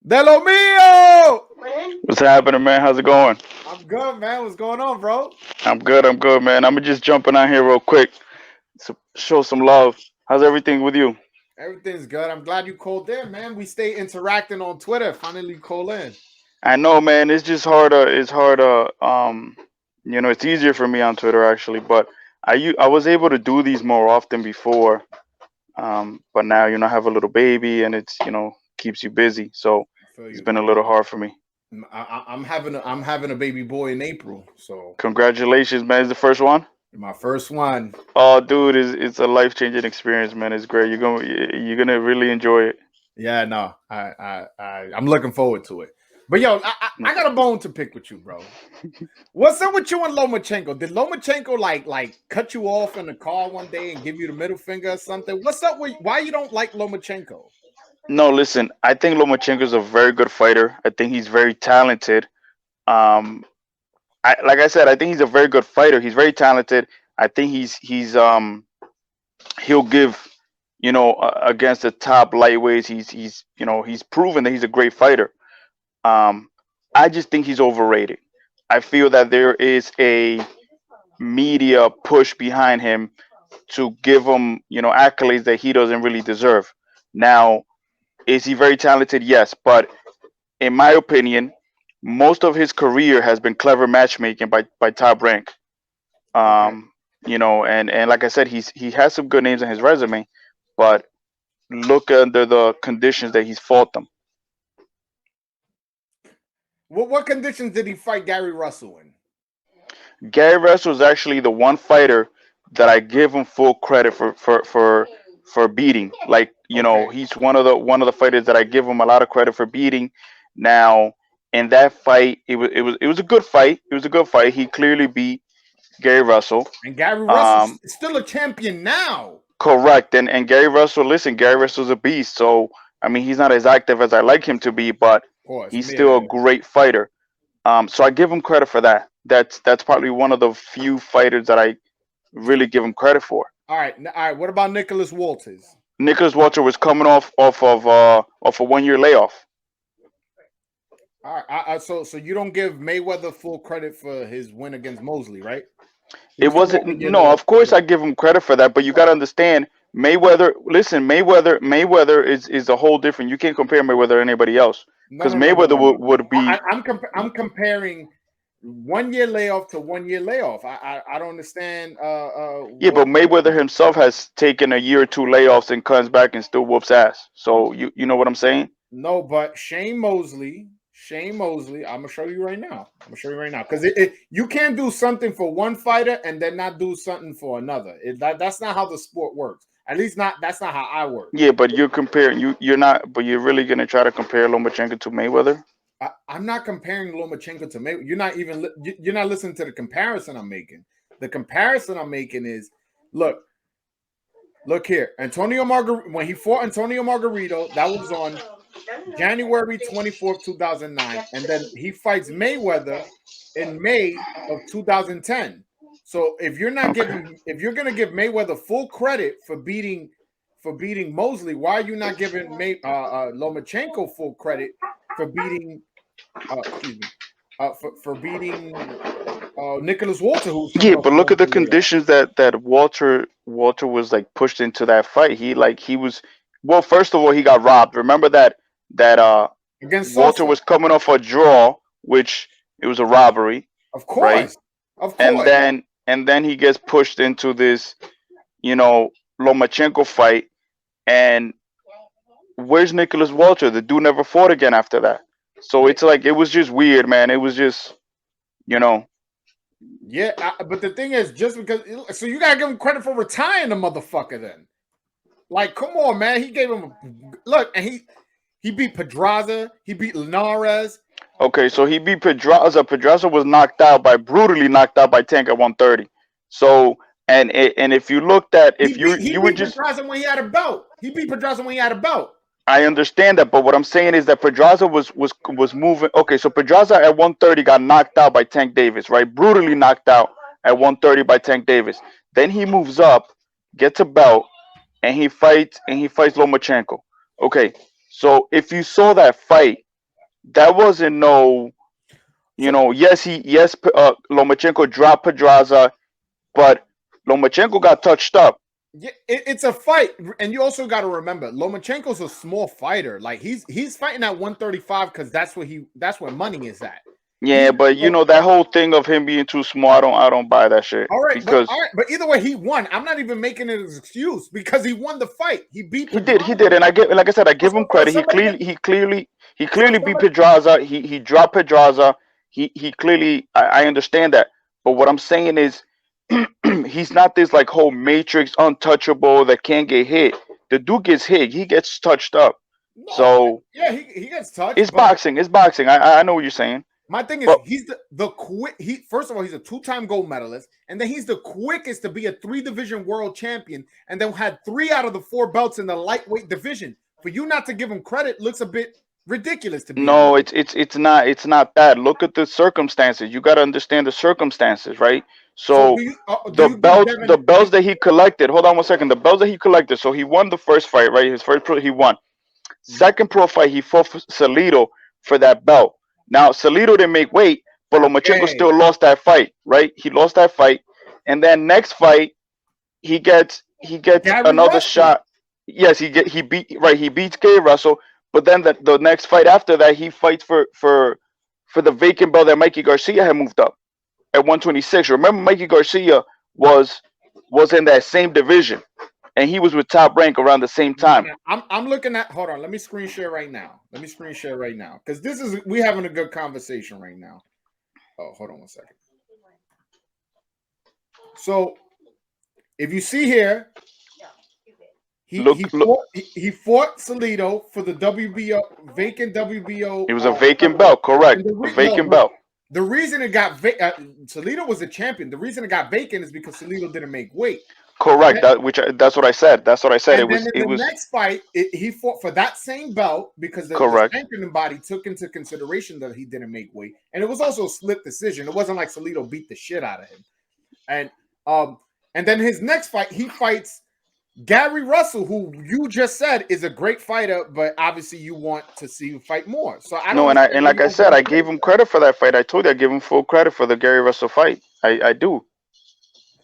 De lo mío! What's happening, man? How's it going? I'm good, man. What's going on, bro? I'm good. I'm good, man. I'm just jumping on here real quick to show some love. How's everything with you? Everything's good. I'm glad you called in, man. We stay interacting on Twitter. Finally, call in. I know, man. It's just hard. It's hard. It's easier for me on Twitter actually, but I was able to do these more often before. But now I have a little baby, and it's keeps you busy. So I feel it's you. been a little hard for me. I'm having a baby boy in April, so Congratulations, man. It's the first one. my first one. Oh, dude, it's a life changing experience, man. It's great. You're gonna really enjoy it. Yeah, no, I'm looking forward to it. But yo, I got a bone to pick with you, bro. What's up with you and Lomachenko? Did Lomachenko like cut you off in the car one day and give you the middle finger or something? What's up with why you don't like Lomachenko? No, listen. I think Lomachenko is a very good fighter. I think he's very talented. Um, like I said, I think he's a very good fighter. He's very talented. I think he'll give against the top lightweights. He's proven that he's a great fighter. Um, I just think he's overrated. I feel that there is a media push behind him to give him accolades that he doesn't really deserve. Now, is he very talented? Yes, but in my opinion, most of his career has been clever matchmaking by Top Rank. Okay. And like I said, he has some good names on his resume, but look under the conditions that he's fought them. What conditions did he fight Gary Russell in? Gary Russell was actually the one fighter that I give him full credit for beating. Like Okay. he's one of the fighters that I give him a lot of credit for beating. Now, in that fight, it was a good fight. It was a good fight. He clearly beat Gary Russell. And Gary Russell's Um, still a champion now. Correct. And Gary Russell, listen, Gary Russell's a beast. So I mean, he's not as active as I like him to be, but Of course. he's still a Yeah. great fighter. So I give him credit for that. That's probably one of the few fighters that I really give him credit for. All right. What about Nicholas Walters? Nicholas Walter was coming off a 1 year layoff. All right. So you don't give Mayweather full credit for his win against Mosley, right? He It was coming off a wasn't year no, layoff. of course I give him credit for that, but you got to understand Mayweather. Listen, Mayweather is a whole different. You can't compare Mayweather to anybody else No, because no, no, no, Mayweather no, no. would be. I'm comparing 1 year layoff to 1 year layoff. I don't understand. Yeah, What? but Mayweather himself has taken a year or two layoffs and comes back and still whoops ass. So you know what I'm saying? No, but Shane Mosley, I'm gonna show you right now. I'm gonna show you right now because you can't do something for one fighter and then not do something for another. That's not how the sport works. At least not that's not how I work. Yeah, but you're comparing you're not, but you're really gonna try to compare Lomachenko to Mayweather? I'm not comparing Lomachenko to Mayweather. You're not listening to the comparison I'm making. The comparison I'm making is look look here. When he fought Antonio Margarito, that was on January 24th, 2009. And then he fights Mayweather in May of 2010. So Okay. if you're gonna give Mayweather full credit for beating Mosley, why are you not giving Lomachenko full credit for beating excuse me for beating Nicholas Walter, who's Yeah, coming off but a look at the 1 year layoff conditions that Walter was like pushed into that fight. He was, well, first of all, he got robbed. Remember that against Walter Sosa? was coming off a draw, which it was a robbery, Of right? course, of And course. then he gets pushed into this, you know, Lomachenko fight. And where's Nicholas Walter? The dude never fought again after that. So Yeah, it's like it was just weird, man. It was just, you know, yeah. But the thing is, just because so you gotta give him credit for retiring the motherfucker. Then, like, come on, man. He gave him look, and he beat Pedraza. He beat Linares. okay. So he beat Pedraza. Pedraza was brutally knocked out by Tank at 130. So and if you looked at if He you were beat just, Pedraza when he had a belt. He beat Pedraza when he had a belt. I understand that, but what I'm saying is that Pedraza was moving. Okay, so Pedraza at 130 got knocked out by Tank Davis, right? Brutally knocked out at 130 by Tank Davis. Then he moves up, gets a belt, and he fights Lomachenko. Okay, so if you saw that fight, that wasn't no, you So know, Lomachenko dropped Pedraza, but Lomachenko got touched up. yeah, it's a fight, and you also got to remember Lomachenko's a small fighter. Like he's fighting at 135 because that's where money is at. Yeah, but you know that whole thing of him being too small, I don't buy that shit. All Because right, but either way, he won. I'm not even making it as an excuse because he won the fight. He beat Pedraza. he did, and like I said, I give him credit. He clearly beat Pedraza. He dropped Pedraza. He clearly, I understand that. But what I'm saying is, he's not this like whole matrix untouchable that can't get hit. The dude gets hit. He gets touched up. No, So yeah, he gets touched. it's But boxing. It's boxing. I know what you're saying. my thing is, But he's the quick. He first of all, he's a 2-time gold medalist, and then he's the quickest to be a 3-division world champion, and then had 3 out of the 4 belts in the lightweight division. For you not to give him credit looks a bit ridiculous to be no, honest. it's not that. Look at the circumstances. You got to understand the circumstances, right? So So do you give the Devin? belts that he collected. Hold on one second. The belts that he collected. So he won the first fight, right? His first pro, he won. Second pro fight, he fought for Salido for that belt. Now Salido didn't make weight, but Lomachenko Okay, still lost that fight, right? He lost that fight, and then next fight, he gets Gary another Russell. shot. Yes, he beats Gary Russell, but then the next fight after that, he fights for the vacant belt that Mikey Garcia had moved up at 126. Remember, Mikey Garcia was was in that same division, and he was with Top Rank around the same time. I'm looking at. Hold on, let me screen share right now. Because this is we having a good conversation right now. Oh, hold on one second. So if you see here, Look, look, he fought Salido for the WBO vacant WBO. it was a vacant belt, correct? A vacant belt. The reason it got Salido was a champion. The reason it got vacant is because Salido didn't make weight. Correct. That's what I said. That's what I said. And then in the next fight, he fought for that same belt because the sanctioning body took into consideration that he didn't make weight, and it was also a split decision. It wasn't like Salido beat the shit out of him. And then his next fight, he fights Gary Russell, who you just said is a great fighter, but obviously you want to see him fight more. So I don't. No, and like I said, I gave him credit for that fight. I told you I give him full credit for the Gary Russell fight. I do.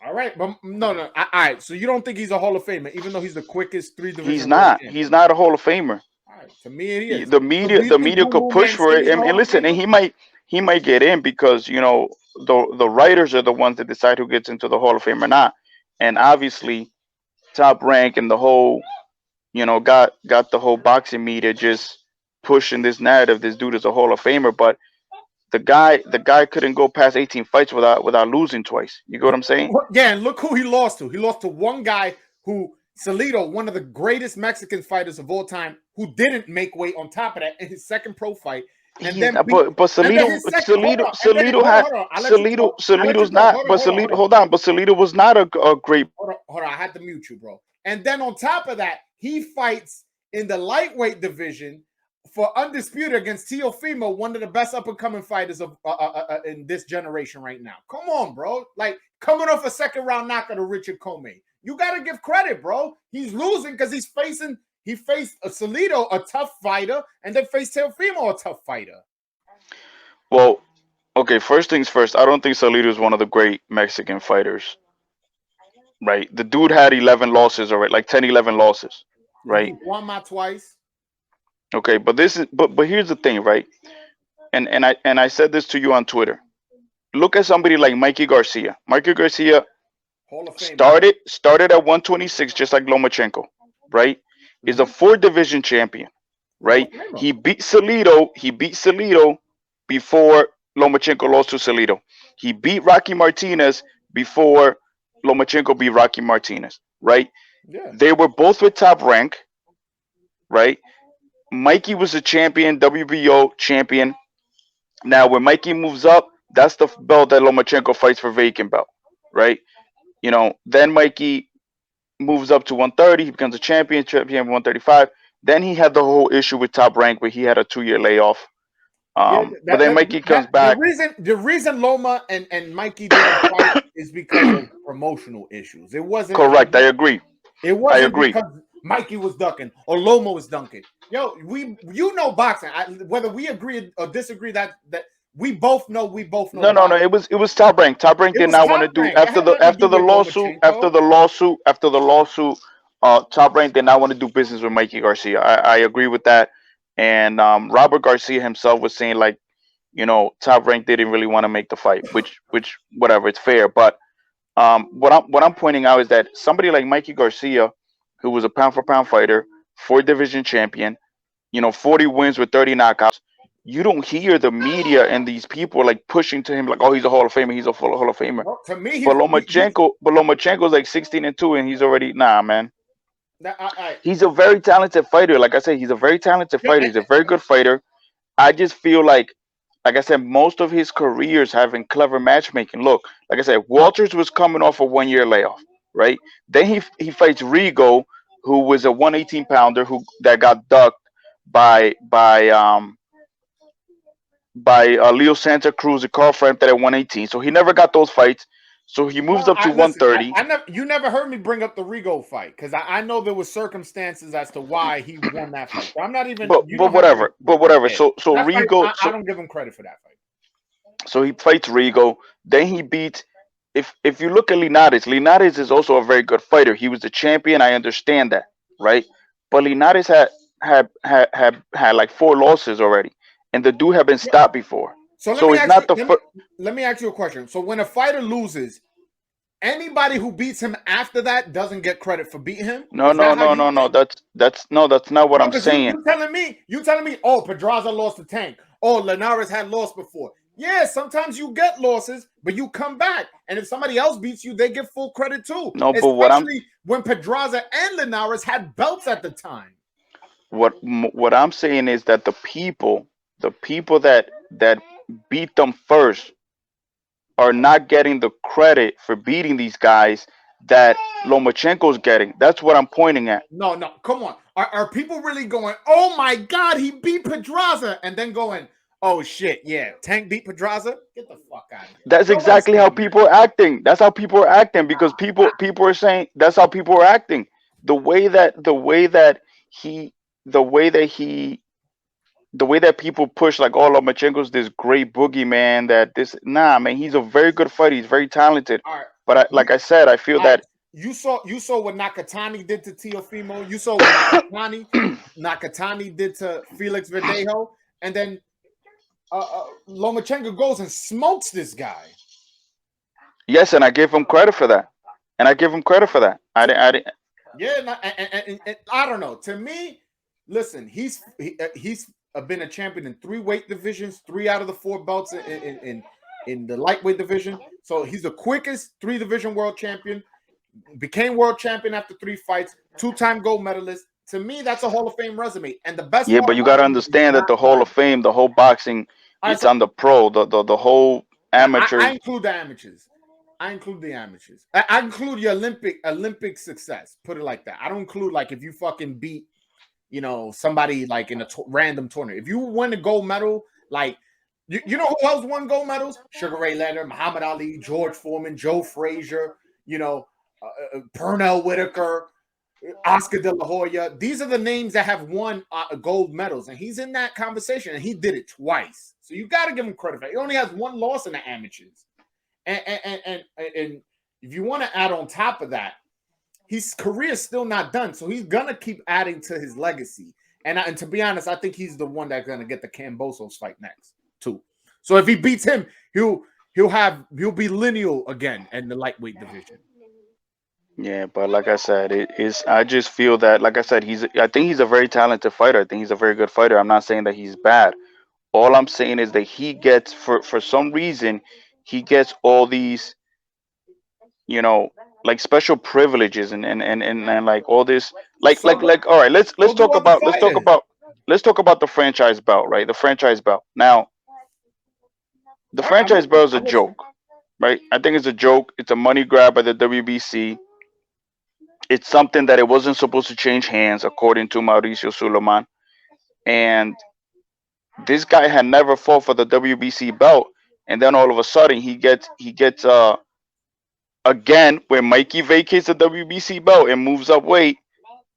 All right, but no. All right, so you don't think he's a Hall of Famer, even though he's the quickest 3-division? He's not. He's not a Hall of Famer. All right, to me it is. The media could push for it, and listen, and he might get in because you know the writers are the ones that decide who gets into the Hall of Fame or not, and obviously Top Rank and the whole got the whole boxing media just pushing this narrative. This dude is a Hall of Famer, but the guy couldn't go past 18 fights without losing twice. You get what I'm saying? Yeah, and look who he lost to. He lost to one guy who Salido, one of the greatest Mexican fighters of all time, who didn't make weight on top of that in his second pro fight. And then but Salido's not. But Salido, hold on. But Salido was not a great. Hold on. I had to mute you, bro. And then on top of that, he fights in the lightweight division for undisputed against Teofimo, one of the best up and coming fighters of in this generation right now. Come on, bro. Like coming off a second round knockout to Richard Comey. You got to give credit, bro. He's losing because he faced a Salido, a tough fighter, and then faced Teofimo, a tough fighter. Well, okay, first things first, I don't think Salido is one of the great Mexican fighters. Right? The dude had 11 losses already, like 10, 11 losses. Right? Won twice. Okay, but here's the thing, right? And I said this to you on Twitter. Look at somebody like Mikey Garcia. Mikey Garcia started at 126 just like Lomachenko, right? Is a 4-division champion, right? He beat Salido before Lomachenko lost to Salido. He beat Rocky Martinez before Lomachenko beat Rocky Martinez, right? Yeah. They were both with Top Rank, right? Mikey was a champion, WBO champion. Now, when Mikey moves up, that's the belt that Lomachenko fights for vacant belt, right? Then Mikey moves up to 130. He becomes a champion 135. Then he had the whole issue with Top Rank where he had a 2-year layoff. But then Mikey comes back. The reason Loma and Mikey didn't fight is because of promotional issues. It wasn't correct. I agree. It wasn't because Mikey was ducking or Loma was dunking. Yo, you know boxing. Whether we agree or disagree, that we both know No. boxing. It was Top Rank. Top Rank It did was not want to Top do Rank. It had nothing to do after the with lawsuit Lomachenko. after the lawsuit. Top Rank did not want to do business with Mikey Garcia. I agree with that. And Robert Garcia himself was saying like, Top Rank didn't really want to make the fight, which whatever, it's fair. But what I'm pointing out is that somebody like Mikey Garcia, who was a pound for pound fighter, 4 division champion, 40 wins with 30 knockouts. You don't hear the media and these people like pushing to him like, oh, he's a Hall of Famer, he's a full Hall of Famer. Well, to me, But he's Lomachenko's like 16-2, and he's already nah, man. that I He's a very talented fighter. Like I said, he's a very talented yo, fighter. He's a very good fighter. I just feel like I said, most of his careers having clever matchmaking. Look, like I said, Walters was coming off a 1 year layoff, right? Then he fights Rigo, who was a 118 pounder who that got ducked by Leo Santa Cruz and Carl Frampton at 118. So he never got those fights. So he moves well, up to listen. 130. I never you never heard me bring up the Rigo fight because I know there was circumstances as to why he won that fight. So I'm not even. But You but don't have to. whatever. But whatever. Yeah, So that fight. Rigo. I don't give him credit for that fight. So he fights Rigo. Then he beats. If you look at Linares is also a very good fighter. He was the champion. I understand that, right? But Linares had like 4 losses already, and the dude had been Yeah. stopped before. So let So me it's ask you. not the first. Let me ask you a question. So when a fighter loses, anybody who beats him after that doesn't get credit for beating him. No, Is no, that how no, you no, no. think? That's not what No, I'm because saying. you telling me, oh, Pedraza lost to Tank. Oh, Linares had lost before. Yeah, sometimes you get losses, but you come back. And if somebody else beats you, they get full credit too. No, but Especially when Pedraza and Linares had belts at the time. what I'm saying is that the people that beat them first are not getting the credit for beating these guys that Lomachenko's getting. That's what I'm pointing at. No, no, come on. Are people really going, oh my God, he beat Pedraza? And then going, oh shit, yeah, Tank beat Pedraza? Get the fuck out of here. That's Nobody's exactly how saying that. people are acting. That's how people are acting because people are saying that's how people are acting. The way that he the way that he the way that people push like, oh, Lomachenko's this great boogeyman that this nah, man, he's a very good fighter. He's very talented. All right. But You like I said, I feel all right. that You saw what Nakatani did to Teofimo. You saw what Nakatani did to Felix Verdejo, and then Lomachenko goes and smokes this guy. yes, and I give him credit for that. And I give him credit for that. I didn't. Yeah, and I don't know. To me, listen, he's been a champion in 3 weight divisions, 3 out of the 4 belts in the lightweight division. So he's the quickest 3 division world champion. Became world champion after 3 fights, 2-time gold medalist. To me, that's a Hall of Fame resume. And the best Yeah, part but you about gotta him is he's understand that not the Hall like. of Fame, the whole boxing, All right, it's so on the pro, the whole now I amateurs. include the amateurs. I include the amateurs. I include your Olympic success. Put it like that. I don't include like if you fucking beat somebody like in a random tournament. If you win a gold medal, like you know who else won gold medals? Sugar Ray Leonard, Muhammad Ali, George Foreman, Joe Frazier, Pernell Whitaker, Oscar De La Hoya. These are the names that have won gold medals, and he's in that conversation, and he did it twice. So you got to give him credit for it. He only has 1 loss in the amateurs, and if you want to add on top of that, his career is still not done, so he's gonna keep adding to his legacy. And to be honest, I think he's the one that's gonna get the Cambosos fight next too. So if he beats him, he'll be lineal again in the lightweight division. Yeah, but like I said, it is. I just feel that, like I said, I think he's a very talented fighter. I think he's a very good fighter. I'm not saying that he's bad. All I'm saying is that he gets, for some reason, he gets all these, you know, like special privileges and like all this, So all right, let's do talk other about fighters. the franchise belt, right? The franchise belt. Now, the All right, franchise belt is a I'm listening. joke, right? I think it's a joke. It's a money grab by the WBC. It's something that it wasn't supposed to change hands, according to Mauricio Suleiman. And this guy had never fought for the WBC belt, and then all of a sudden he gets again when Mikey vacates the WBC belt and moves up weight.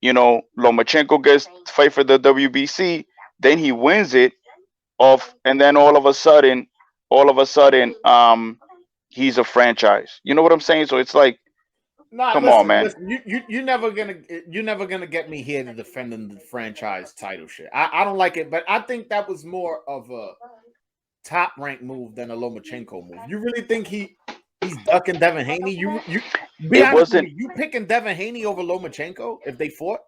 Lomachenko gets to fight for the WBC, then he wins it and then all of a sudden, he's a franchise. You know what I'm saying? So it's like, Nah, come on, listen, man. listen. You're never gonna get me here to defending the franchise title shit. I don't like it, but I think that was more of a top rank move than a Lomachenko move. You really think he's ducking Devin Haney? You be It honest with wasn't. me. You picking Devin Haney over Lomachenko if they fought?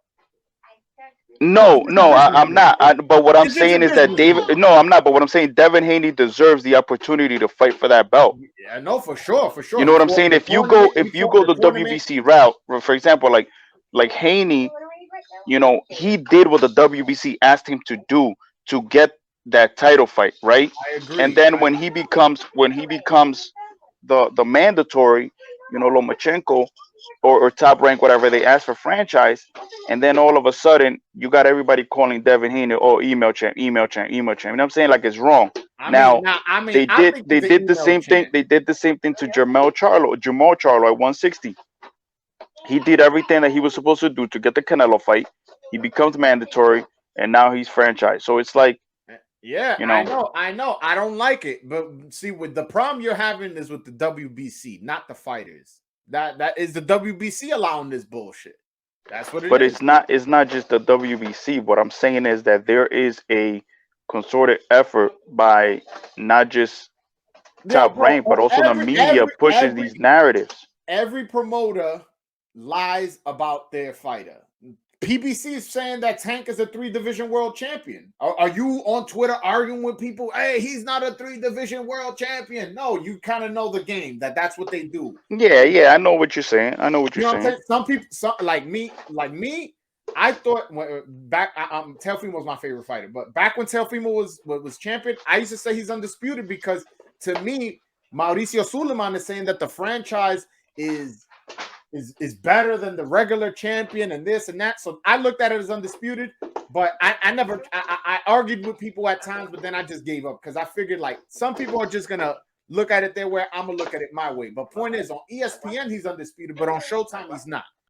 No, It's a no, business I'm move. not. But what I'm This is a saying is that business David. move. No, I'm not. But what I'm saying, Devin Haney deserves the opportunity to fight for that belt. Yeah, no, for sure, for You sure. know what I'm saying? The If you go, tournament. He if you fought in go the the tournament. WBC route, for example, like Haney, he did what the WBC asked him to do to get that title fight, right? I And agree. then when he becomes the mandatory, Lomachenko or top rank, whatever they ask for franchise, and then all of a sudden you got everybody calling Devin Haney, oh, email champ, email champ, email champ. You know what I'm saying? Like, it's wrong. Now I think they he's an did the email same thing. champ. They did the same thing to Jamal Charlo at 160. He did everything that he was supposed to do to get the Canelo fight. He becomes mandatory, and now he's franchise. So it's like, Yeah, you I know, know, I know. I don't like it, but see, with the problem you're having is with the WBC, not the fighters. That is the WBC allowing this bullshit. That's what it but is. it's not just the WBC. What I'm saying is that there is a concerted effort by not just Yeah, top bro. rank, but also the media pushes these narratives. Every promoter lies about their fighter. PBC is saying that Tank is a 3 division world champion. Are you on Twitter arguing with people? Hey, he's not a 3 division world champion. No, you kind of know the game. That's what they do. Yeah, yeah, I know what you're saying. I know what You you're know what I'm saying. saying? Some people, like me, I thought back. Teofimo was my favorite fighter, but back when Teofimo was champion, I used to say he's undisputed because to me, Mauricio Suleiman is saying that the franchise is better than the regular champion and this and that. So I looked at it as undisputed, but I never I argued with people at times, but then I just gave up because I figured like some people are just gonna look at it their way. I'm gonna look at it my way. But point is, on ESPN he's undisputed, but on Showtime he's not.